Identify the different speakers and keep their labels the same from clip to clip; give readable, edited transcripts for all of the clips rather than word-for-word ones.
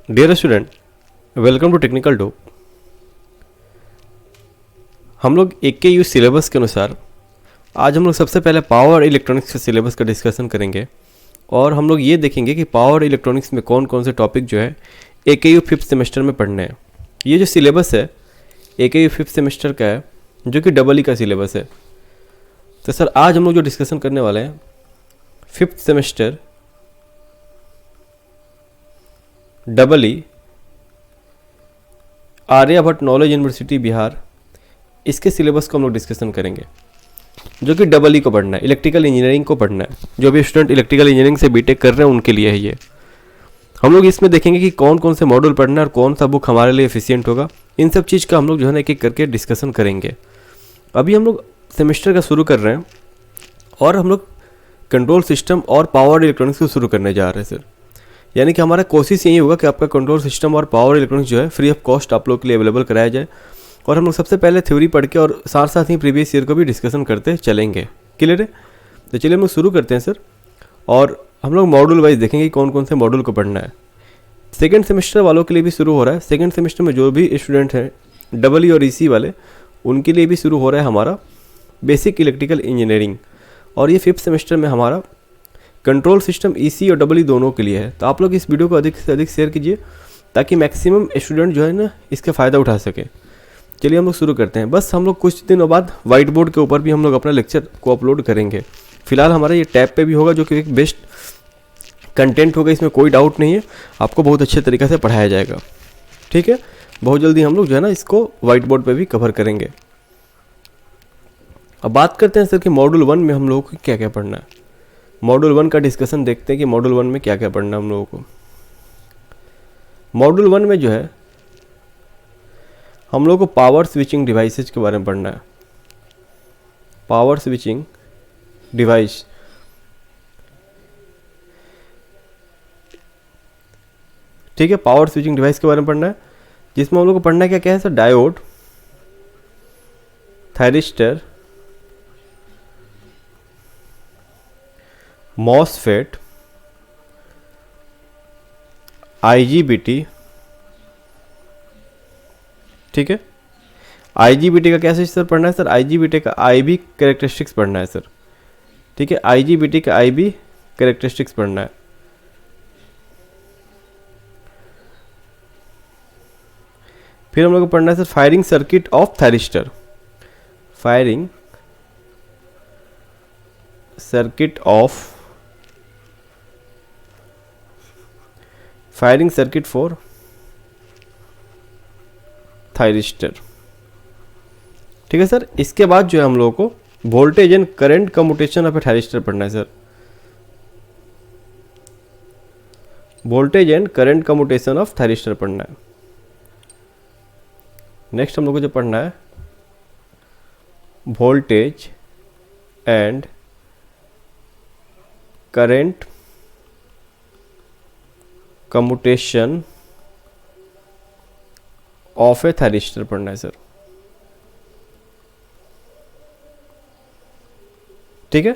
Speaker 1: Dear student, welcome to technical talk. हम लोग AKU syllabus के अनुसार आज हम लोग सबसे पहले पावर इलेक्ट्रॉनिक्स के सिलेबस का डिस्कशन करेंगे और हम लोग ये देखेंगे कि पावर इलेक्ट्रॉनिक्स में कौन कौन से टॉपिक जो है AKU फिफ्थ सेमेस्टर में पढ़ने हैं। ये जो सिलेबस है AKU फिफ्थ सेमेस्टर का है, जो कि EE का सिलेबस है। तो सर आज हम लोग जो डिस्कशन करने वाले हैं fifth semester EE Aryabhatta knowledge university Bihar, इसके सिलेबस को हम लोग डिस्कशन करेंगे, जो कि EE को पढ़ना है, इलेक्ट्रिकल इंजीनियरिंग को पढ़ना है। जो भी स्टूडेंट इलेक्ट्रिकल इंजीनियरिंग से बीटेक कर रहे हैं उनके लिए है ये। हम लोग इसमें देखेंगे कि कौन कौन से मॉड्यूल पढ़ना है और कौन सा बुक हमारे लिए एफिशिएंट होगा। इन सब चीज़ का हम लोग जो है ना एक एक करके डिस्कशन करेंगे। अभी हम लोग सेमेस्टर का शुरू कर रहे हैं और हम लोग कंट्रोल सिस्टम और पावर इलेक्ट्रॉनिक्स को शुरू करने जा रहे हैं सर। यानी कि हमारा कोशिश यही होगा कि आपका कंट्रोल सिस्टम और पावर इलेक्ट्रॉनिक्स जो है फ्री ऑफ कॉस्ट आप लोग के लिए अवेलेबल कराया जाए। और हम लोग सबसे पहले थ्योरी पढ़ के और साथ साथ ही प्रीवियस ईयर को भी डिस्कशन करते चलेंगे। क्लियर है? तो चलिए हम लोग शुरू करते हैं सर। और हम लोग मॉड्यूल वाइज देखेंगे कि कौन कौन से मॉड्यूल को पढ़ना है। सेकेंड सेमेस्टर वालों के लिए भी शुरू हो रहा है। सेकेंड सेमेस्टर में जो भी स्टूडेंट हैं EE और EC वाले, उनके लिए भी शुरू हो रहा है हमारा बेसिक इलेक्ट्रिकल इंजीनियरिंग। और ये फिफ्थ सेमेस्टर में हमारा कंट्रोल सिस्टम EC और EE दोनों के लिए है। तो आप लोग इस वीडियो को अधिक से अधिक शेयर कीजिए ताकि मैक्सिमम स्टूडेंट जो है ना इसका फ़ायदा उठा सके। चलिए हम लोग शुरू करते हैं। बस हम लोग कुछ दिनों बाद वाइट बोर्ड के ऊपर भी हम लोग अपना लेक्चर को अपलोड करेंगे। फिलहाल हमारा ये टैब पे भी होगा, जो कि एक बेस्ट कंटेंट होगा, इसमें कोई डाउट नहीं है। आपको बहुत अच्छे तरीके से पढ़ाया जाएगा। ठीक है, बहुत जल्दी हम लोग जो है ना इसको वाइट बोर्ड पे भी कवर करेंगे। अब बात करते हैं सर कि मॉड्यूल 1 में हम लोगों को क्या क्या पढ़ना है। मॉड्यूल 1 का डिस्कशन देखते हैं कि मॉड्यूल 1 में क्या क्या पढ़ना है हम लोगों को। मॉड्यूल 1 में जो है हम लोगों को पावर स्विचिंग डिवाइसेज के बारे में पढ़ना है। पावर स्विचिंग डिवाइस, ठीक है, पावर स्विचिंग डिवाइस के बारे में पढ़ना है, जिसमें हम लोग को पढ़ना क्या क्या है sir? Diode, thyristor, MOSFET, IGBT। ठीक है, IGBT का कैसे सर पढ़ना है सर? IGBT का IB कैरेक्टरिस्टिक्स पढ़ना है सर। ठीक है, IGBT का IB कैरेक्टरिस्टिक्स पढ़ना है। फिर हम लोग को पढ़ना है sir firing circuit of thyristor. Firing circuit of firing circuit for thyristor. ठीक है सर। इसके बाद जो है हम लोगों को voltage and current commutation of A thyristor पढ़ना है sir. Voltage and current commutation of thyristor पढ़ना है। नेक्स्ट हम लोग को जो पढ़ना है voltage and current commutation of A thyristor पढ़ना है सर। ठीक है,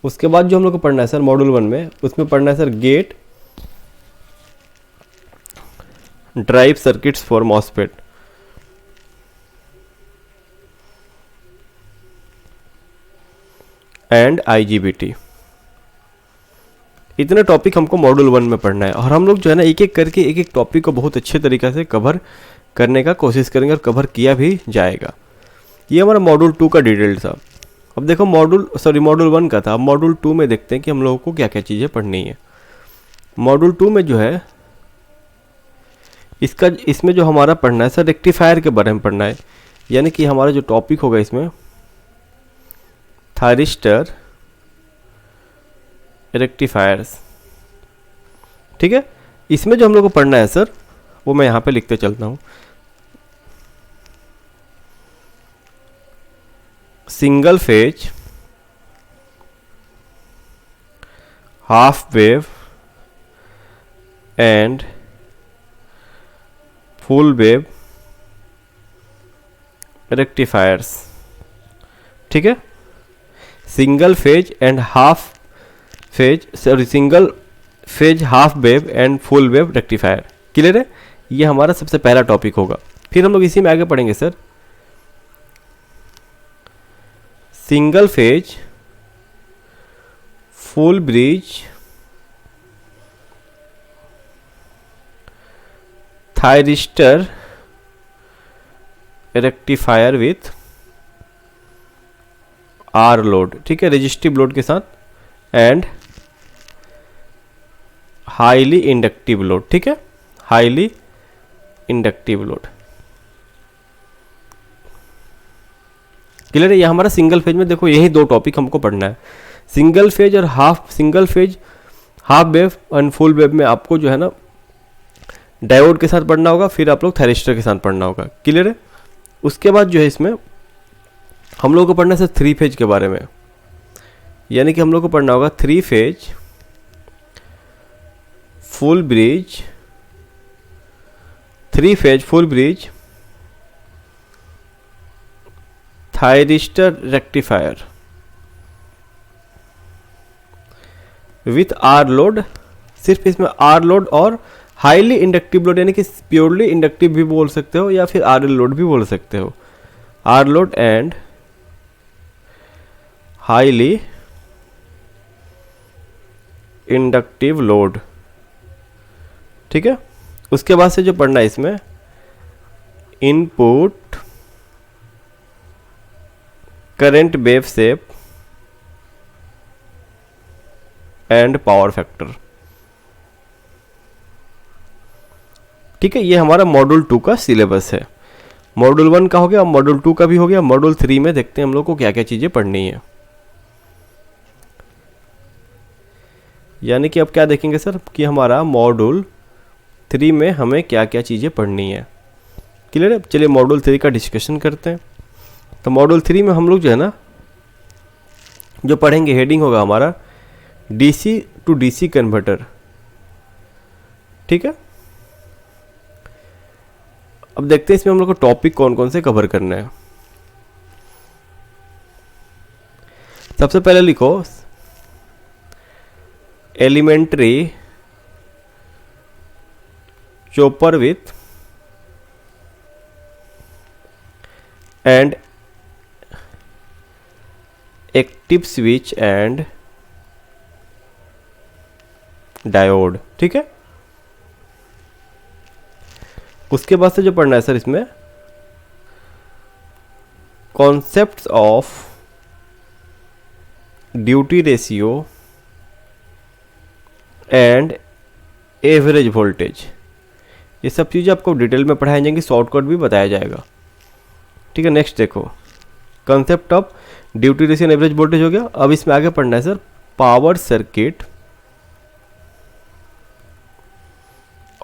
Speaker 1: उसके बाद जो हम लोग को पढ़ना है सर मॉड्यूल 1 में, उसमें पढ़ना है sir gate drive circuits for MOSFET. And IGBT। इतने टॉपिक हमको मॉड्यूल 1 में पढ़ना है और हम लोग जो है ना एक एक करके एक एक टॉपिक को बहुत अच्छे तरीके से कवर करने का कोशिश करेंगे और कवर किया भी जाएगा। ये हमारा मॉड्यूल 2 का डिटेल था। अब देखो मॉड्यूल 1 का था। अब मॉड्यूल 2 में देखते हैं कि हम लोगों को क्या क्या चीज़ें पढ़नी है। मॉड्यूल 2 में जो है इसमें जो हमारा पढ़ना है सर रेक्टिफायर के बारे में पढ़ना है। यानी कि हमारा जो टॉपिक होगा इसमें थायरिस्टर रेक्टिफायर्स। ठीक है, इसमें जो हम लोग को पढ़ना है सर वो मैं यहाँ पे लिखते चलता हूँ। Single phase, half wave and full wave rectifiers. ठीक है, single phase and half phase, sorry single phase, half wave and full wave rectifier. Clear है, ये हमारा सबसे पहला टॉपिक होगा। फिर हम लोग इसी में आगे पढ़ेंगे sir single phase, full bridge, thyristor rectifier with R load, ठीक है, रेजिस्टिव लोड के साथ, एंड हाईली इंडक्टिव लोड, ठीक है, हाईली इंडक्टिव लोड। क्लियर है, ये हमारा सिंगल फेज में देखो यही दो टॉपिक हमको पढ़ना है, सिंगल फेज और single phase, half wave and full wave में आपको जो है ना डायोड के साथ पढ़ना होगा, फिर आप लोग थायरिस्टर के साथ पढ़ना होगा। क्लियर है, उसके बाद जो है इसमें हम लोग को पढ़ना है थ्री फेज के बारे में, यानी कि हम लोग को पढ़ना होगा three phase, full bridge, three phase full bridge, thyristor rectifier with R load. सिर्फ इसमें आर लोड और हाईली इंडक्टिव लोड, यानी कि प्योरली इंडक्टिव भी बोल सकते हो या फिर आर एल लोड भी बोल सकते हो, R load and highly inductive load, ठीक है। उसके बाद से जो पढ़ना है इसमें input current wave shape and power factor, ठीक है। ये हमारा मॉड्यूल 2 का सिलेबस है। मॉड्यूल 1 का हो गया, मॉड्यूल 2 का भी हो गया। मॉड्यूल 3 में देखते हैं हम लोग को क्या क्या चीजें पढ़नी है। यानी कि अब क्या देखेंगे सर कि हमारा मॉड्यूल 3 में हमें क्या क्या चीजें पढ़नी है। क्लियर है, चलिए मॉड्यूल 3 का डिस्कशन करते हैं। तो मॉड्यूल 3 में हम लोग जो है ना जो पढ़ेंगे, हेडिंग होगा हमारा डीसी टू डीसी कन्वर्टर, ठीक है। अब देखते हैं इसमें हम लोग को टॉपिक कौन कौन से कवर करना है। सबसे पहले लिखो elementary chopper with and active switch and diode, ठीक है। उसके बाद से जो पढ़ना है सर इसमें concepts of duty ratio and average voltage. ये सब चीज़ें आपको डिटेल में पढ़ाई जाएंगी, शॉर्टकट भी बताया जाएगा, ठीक है। नेक्स्ट देखो concept of duty ratio and average voltage हो गया। अब इसमें आगे पढ़ना है sir power circuit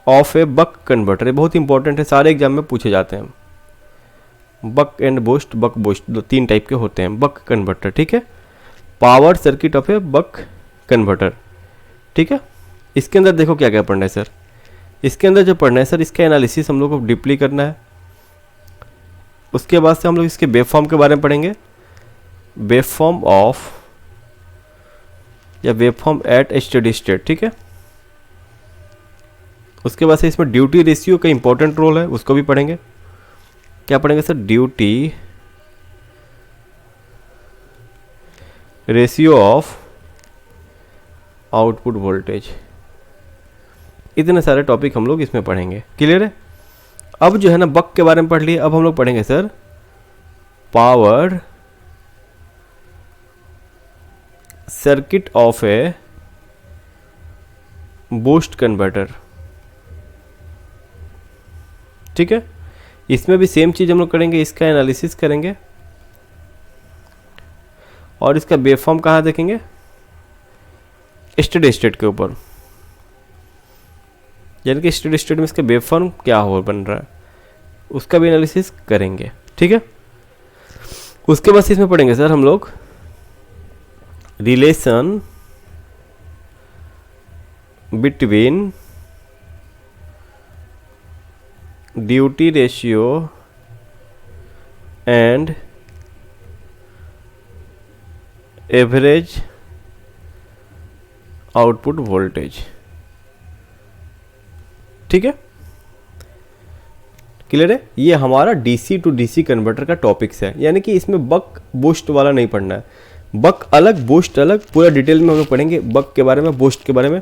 Speaker 1: of a buck converter. ये बहुत इंपॉर्टेंट है, सारे एग्जाम में पूछे जाते हैं। बक एंड बूस्ट, बक बूस्ट दो तीन टाइप के होते हैं बक कन्वर्टर, ठीक है। Power circuit of a buck converter, ठीक है। इसके अंदर देखो क्या क्या पढ़ना है सर। इसके अंदर जो पढ़ना है सर इसका एनालिसिस हम लोग को डीपली करना है। उसके बाद से हम लोग इसके वेवफॉर्म के बारे में पढ़ेंगे, वेवफॉर्म ऑफ या वेवफॉर्म एट स्टेडी स्टेट, ठीक है। उसके बाद से इसमें ड्यूटी रेशियो का इंपॉर्टेंट रोल है, उसको भी पढ़ेंगे। क्या पढ़ेंगे sir, duty ratio of output voltage. इतने सारे टॉपिक हम लोग इसमें पढ़ेंगे। क्लियर है। अब जो है ना बक के बारे में पढ़ लिए, अब हम लोग पढ़ेंगे sir power circuit of A boost converter, ठीक है। इसमें भी सेम चीज हम लोग करेंगे, इसका एनालिसिस करेंगे और इसका वेवफॉर्म कहाँ देखेंगे, स्टेडी स्टेट के ऊपर, यानी कि स्टेडी स्टेट में इसका वेवफॉर्म क्या हो बन रहा है उसका भी एनालिसिस करेंगे, ठीक है। उसके बाद इसमें पढ़ेंगे सर हम लोग relation between duty ratio and average output voltage, ठीक है, क्लियर है। ये हमारा डीसी टू डीसी कन्वर्टर का टॉपिक्स है, यानी कि इसमें बक बूस्ट वाला नहीं पढ़ना है, बक अलग बूस्ट अलग, पूरा डिटेल में हम लोग पढ़ेंगे बक के बारे में, बूस्ट के बारे में,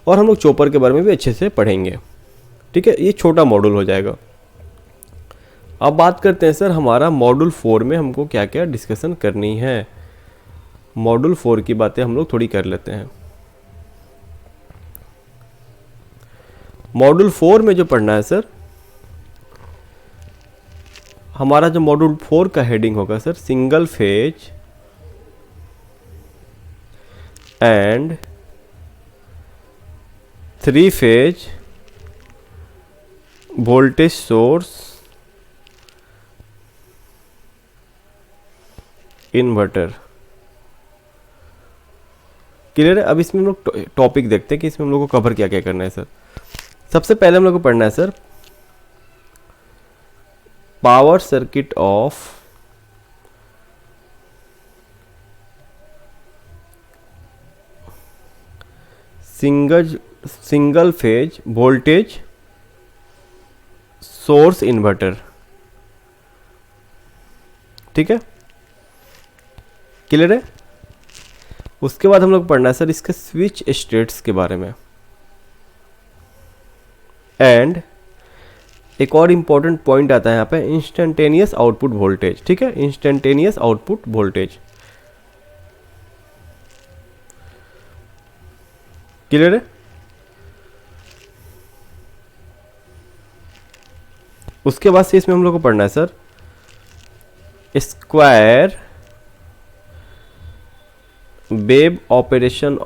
Speaker 1: और हम लोग चॉपर के बारे में भी अच्छे से पढ़ेंगे, ठीक है। ये छोटा मॉड्यूल हो जाएगा। अब बात करते हैं सर हमारा मॉड्यूल 4 में हमको क्या क्या डिस्कशन करनी है। मॉड्यूल 4 की बातें हम लोग थोड़ी कर लेते हैं। मॉड्यूल 4 में जो पढ़ना है सर, हमारा जो मॉड्यूल 4 का हेडिंग होगा sir, single phase and 3 phase voltage source inverter, clear है। अब इसमें हम लोग टॉपिक देखते हैं कि इसमें हम लोग को कवर क्या क्या करना है सर। सबसे पहले हम लोग को पढ़ना है sir power circuit of single phase voltage source inverter, ठीक है, क्लियर है। उसके बाद हम लोग पढ़ना है सर इसके स्विच स्टेट्स के बारे में, एंड एक और इम्पॉर्टेंट पॉइंट आता है यहाँ पे, इंस्टेंटेनियस आउटपुट वोल्टेज, ठीक है, इंस्टेंटेनियस आउटपुट वोल्टेज, क्लियर है। उसके बाद से इसमें हम लोग को पढ़ना है sir square wave operation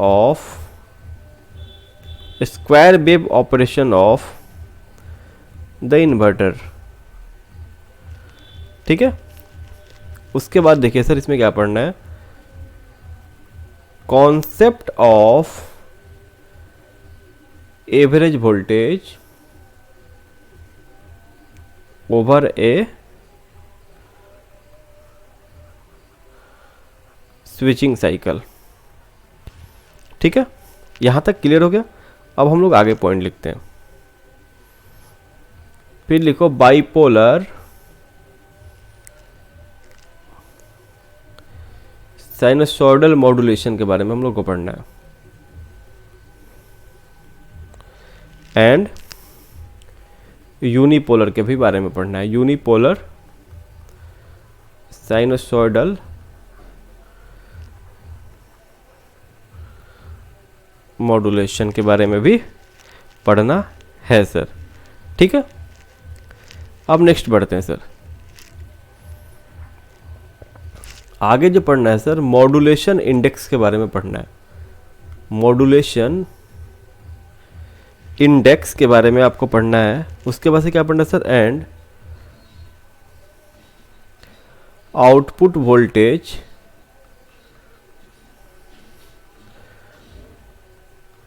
Speaker 1: of the inverter, ठीक है। उसके बाद देखिए सर इसमें क्या पढ़ना है, concept of average voltage over A switching cycle, ठीक है। यहां तक क्लियर हो गया। अब हम लोग आगे पॉइंट लिखते हैं। फिर लिखो बाइपोलर साइनसॉइडल मॉड्यूलेशन के बारे में हम लोग को पढ़ना है, एंड यूनिपोलर के भी बारे में पढ़ना है। यूनिपोलर साइनसॉइडल मॉड्यूलेशन के बारे में भी पढ़ना है सर, ठीक है। अब नेक्स्ट बढ़ते हैं सर, आगे जो पढ़ना है सर मॉड्यूलेशन इंडेक्स के बारे में पढ़ना है। मॉड्यूलेशन इंडेक्स के बारे में आपको पढ़ना है। उसके बाद से क्या पढ़ना है sir, and output voltage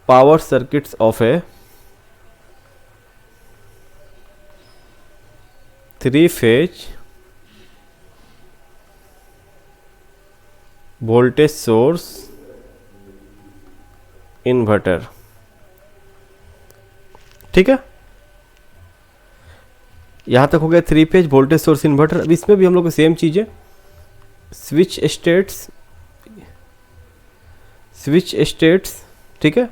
Speaker 1: power circuits of A 3 phase voltage source inverter, ठीक है। यहां तक हो गया 3 फेज वोल्टेज सोर्स इन्वर्टर। अब इसमें भी हम लोग को सेम चीजें, स्विच स्टेट्स, ठीक है,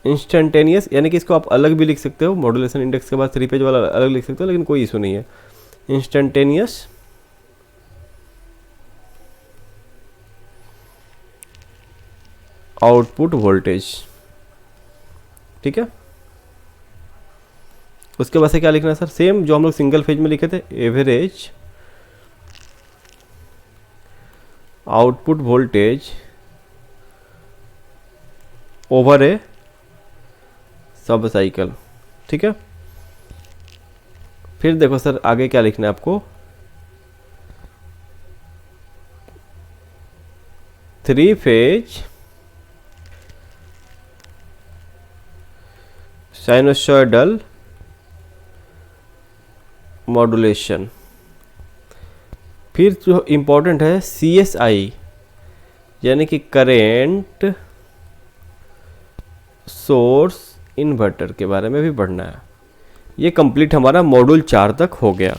Speaker 1: इंस्टेंटेनियस, यानी कि इसको आप अलग भी लिख सकते हो, मॉड्यूलेशन इंडेक्स के बाद 3 पेज वाला अलग लिख सकते हो, लेकिन कोई इशू नहीं है। इंस्टेंटेनियस आउटपुट वोल्टेज, ठीक है। उसके बाद से क्या लिखना है सर, सेम जो हम लोग सिंगल फेज में लिखे थे, एवरेज आउटपुट वोल्टेज ओवर ए सब साइकिल, ठीक है। फिर देखो सर आगे क्या लिखना है आपको, 3 फेज साइनसॉइडल मॉड्यूलेशन। फिर जो इम्पोर्टेंट है CSI, यानी कि करेंट सोर्स इन्वर्टर के बारे में भी पढ़ना है। ये कंप्लीट हमारा मॉड्यूल 4 तक हो गया,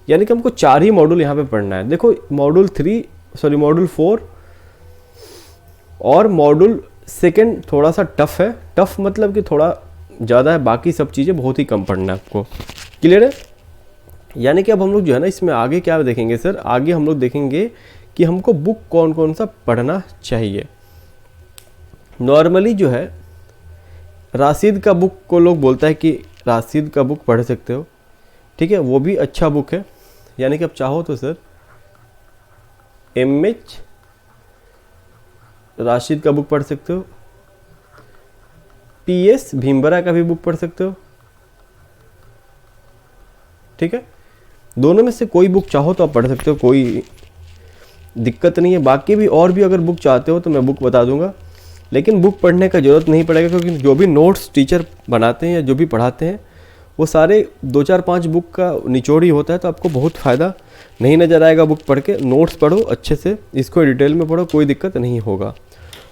Speaker 1: यानी कि हमको 4 ही मॉड्यूल यहाँ पे पढ़ना है। देखो मॉड्यूल 4 और मॉड्यूल 2 थोड़ा सा टफ है, टफ मतलब कि थोड़ा ज़्यादा है, बाकी सब चीज़ें बहुत ही कम पढ़ना है आपको। क्लियर है? यानी कि अब हम लोग जो है ना इसमें आगे क्या देखेंगे सर, आगे हम लोग देखेंगे कि हमको बुक कौन कौन सा पढ़ना चाहिए। नॉर्मली जो है राशिद का बुक को लोग बोलता है कि राशिद का बुक पढ़ सकते हो, ठीक है, वो भी अच्छा बुक है। यानी कि आप चाहो तो सर MH राशिद का बुक पढ़ सकते हो, PS भीमबरा का भी बुक पढ़ सकते हो, ठीक है। दोनों में से कोई बुक चाहो तो आप पढ़ सकते हो, कोई दिक्कत नहीं है। बाकी भी और भी अगर बुक चाहते हो तो मैं बुक बता दूंगा, लेकिन बुक पढ़ने का ज़रूरत नहीं पड़ेगा, क्योंकि जो भी नोट्स टीचर बनाते हैं या जो भी पढ़ाते हैं वो सारे 2-4-5 बुक का निचोड़ ही होता है, तो आपको बहुत फ़ायदा नहीं नज़र आएगा बुक पढ़ के। नोट्स पढ़ो अच्छे से, इसको डिटेल में पढ़ो, कोई दिक्कत नहीं होगा।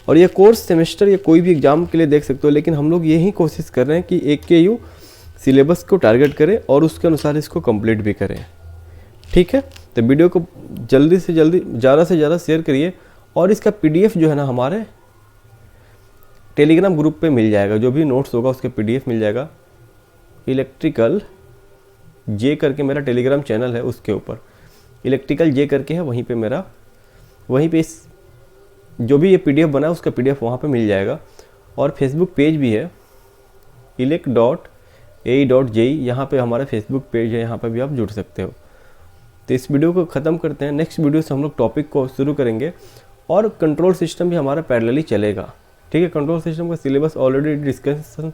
Speaker 1: और ये कोर्स सेमेस्टर या कोई भी एग्ज़ाम के लिए देख सकते हो, लेकिन हम लोग यही कोशिश कर रहे हैं कि AKU सिलेबस को टारगेट करें और उसके अनुसार इसको कंप्लीट भी करें, ठीक है। तो वीडियो को जल्दी से जल्दी ज़्यादा से ज़्यादा शेयर करिए, और इसका PDF जो है ना हमारे टेलीग्राम ग्रुप पे मिल जाएगा, जो भी नोट्स होगा उसका PDF मिल जाएगा। इलेक्ट्रिकल जे करके मेरा टेलीग्राम चैनल है, उसके ऊपर इलेक्ट्रिकल जे करके है, वहीं पे इस जो भी ये PDF बना है उसका PDF वहाँ पे मिल जाएगा। और फेसबुक पेज भी है elec.ae.je, यहाँ पे हमारा फेसबुक पेज है, यहाँ पे भी आप जुड़ सकते हो। तो इस वीडियो को ख़त्म करते हैं, नेक्स्ट वीडियो से हम लोग टॉपिक को शुरू करेंगे, और कंट्रोल सिस्टम भी हमारा पैरेलली चलेगा, ठीक है। कंट्रोल सिस्टम का सिलेबस ऑलरेडी डिस्कशन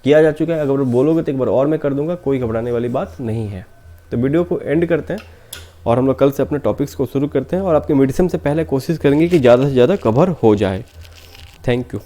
Speaker 1: किया जा चुका है, अगर बोलोगे तो एक बार और मैं कर दूंगा, कोई घबराने वाली बात नहीं है। तो वीडियो को एंड करते हैं और हम लोग कल से अपने टॉपिक्स को शुरू करते हैं, और आपके मिड सेम से पहले कोशिश करेंगे कि ज़्यादा से ज़्यादा कवर हो जाए। Thank you.